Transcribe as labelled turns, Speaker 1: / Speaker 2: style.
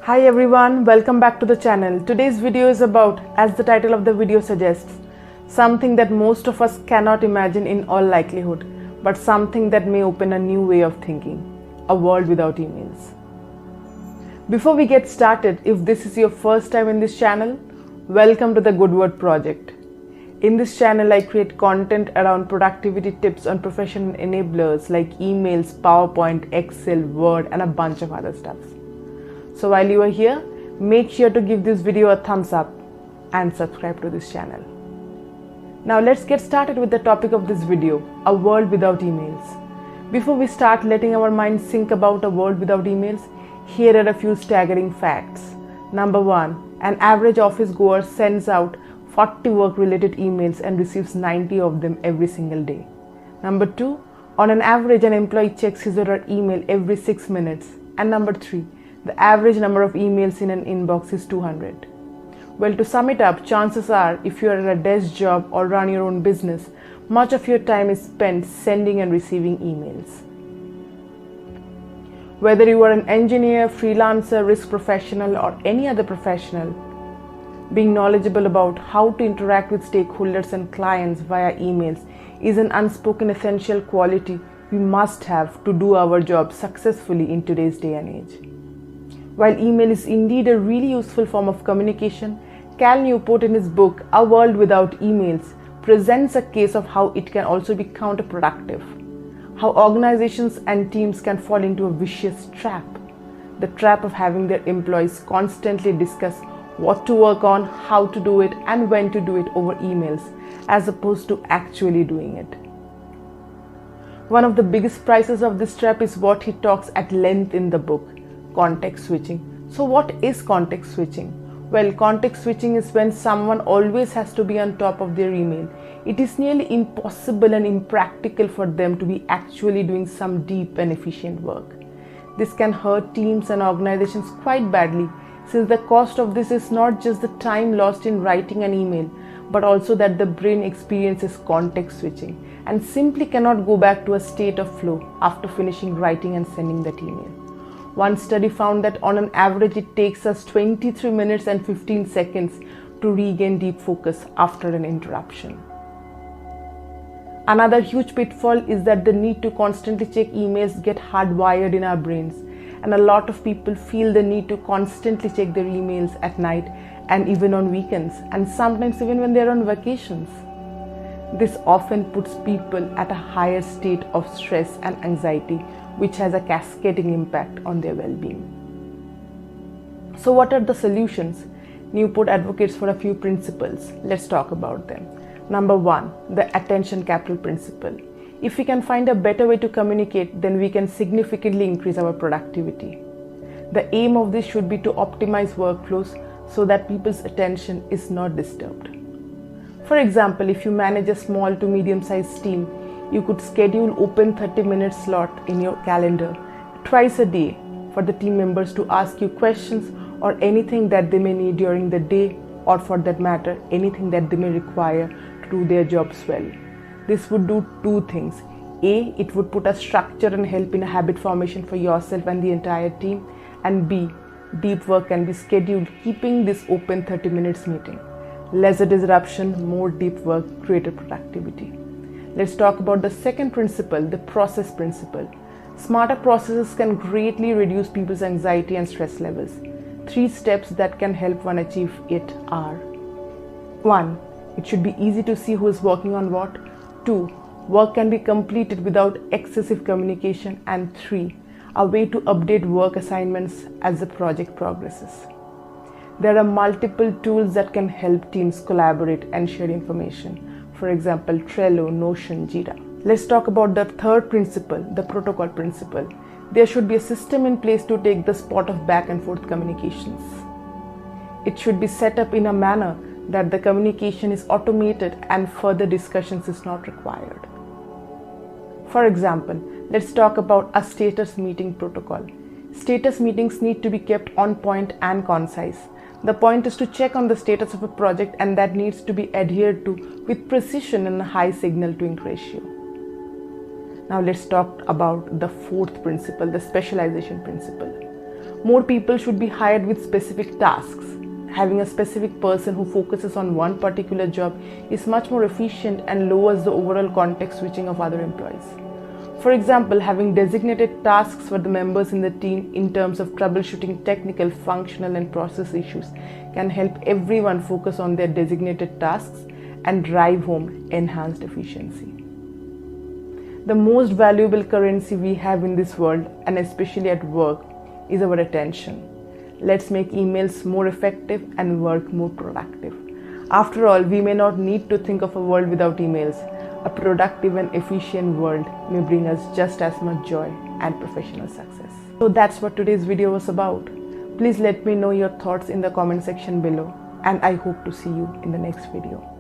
Speaker 1: Hi everyone, welcome back to the channel. Today's video is about, as the title of the video suggests, something that most of us cannot imagine in all likelihood, but something that may open a new way of thinking, a world without emails. Before we get started, if this is your first time in this channel, welcome to the Good Word Project. In this channel, I create content around productivity tips on professional enablers like emails, PowerPoint, Excel, Word, and a bunch of other stuff. So while you are here, make sure to give this video a thumbs up and subscribe to this channel. Now let's get started with the topic of this video, a world without emails. Before we start letting our minds think about a world without emails, here are a few staggering facts. Number 1, an average office goer sends out 40 work-related emails and receives 90 of them every single day. Number 2, on an average, an employee checks his or her email every 6 minutes. And number 3, the average number of emails in an inbox is 200. Well, to sum it up, chances are, if you are at a desk job or run your own business, much of your time is spent sending and receiving emails. Whether you are an engineer, freelancer, risk professional, or any other professional, being knowledgeable about how to interact with stakeholders and clients via emails is an unspoken essential quality we must have to do our job successfully in today's day and age. While email is indeed a really useful form of communication, Cal Newport in his book, A World Without Emails, presents a case of how it can also be counterproductive, how organizations and teams can fall into a vicious trap, the trap of having their employees constantly discuss what to work on, how to do it, and when to do it over emails, as opposed to actually doing it. One of the biggest prices of this trap is what he talks at length in the book, context switching. So what is context switching? Well, context switching is when someone always has to be on top of their email. It is nearly impossible and impractical for them to be actually doing some deep and efficient work. This can hurt teams and organizations quite badly, since the cost of this is not just the time lost in writing an email, but also that the brain experiences context switching and simply cannot go back to a state of flow after finishing writing and sending that email. One study found that on an average it takes us 23 minutes and 15 seconds to regain deep focus after an interruption. Another huge pitfall is that the need to constantly check emails get hardwired in our brains, and a lot of people feel the need to constantly check their emails at night and even on weekends, and sometimes even when they're on vacations. This often puts people at a higher state of stress and anxiety, which has a cascading impact on their well-being. So what are the solutions? Newport advocates for a few principles. Let's talk about them. Number 1, the attention capital principle. If we can find a better way to communicate, then we can significantly increase our productivity. The aim of this should be to optimize workflows so that people's attention is not disturbed. For example, if you manage a small to medium-sized team, you could schedule open 30-minute slot in your calendar twice a day for the team members to ask you questions or anything that they may need during the day, or for that matter, anything that they may require to do their jobs well. This would do two things. A, it would put a structure and help in a habit formation for yourself and the entire team. And B, deep work can be scheduled keeping this open 30 minutes meeting. Lesser disruption, more deep work, greater productivity. Let's talk about the second principle, the process principle. Smarter processes can greatly reduce people's anxiety and stress levels. 3 steps that can help one achieve it are: 1, it should be easy to see who is working on what. 2, work can be completed without excessive communication. And 3, a way to update work assignments as the project progresses. There are multiple tools that can help teams collaborate and share information. For example, Trello, Notion, Jira. Let's talk about the third principle, the protocol principle. There should be a system in place to take the spot of back and forth communications. It should be set up in a manner that the communication is automated and further discussions is not required. For example, let's talk about a status meeting protocol. Status meetings need to be kept on point and concise. The point is to check on the status of a project, and that needs to be adhered to with precision and a high signal to ink ratio. Now let's talk about the fourth principle, the specialization principle. More people should be hired with specific tasks. Having a specific person who focuses on one particular job is much more efficient and lowers the overall context switching of other employees. For example, having designated tasks for the members in the team in terms of troubleshooting technical, functional, and process issues can help everyone focus on their designated tasks and drive home enhanced efficiency. The most valuable currency we have in this world, and especially at work, is our attention. Let's make emails more effective and work more productive. After all, we may not need to think of a world without emails. A productive and efficient world may bring us just as much joy and professional success. So that's what today's video was about. Please let me know your thoughts in the comment section below, and I hope to see you in the next video.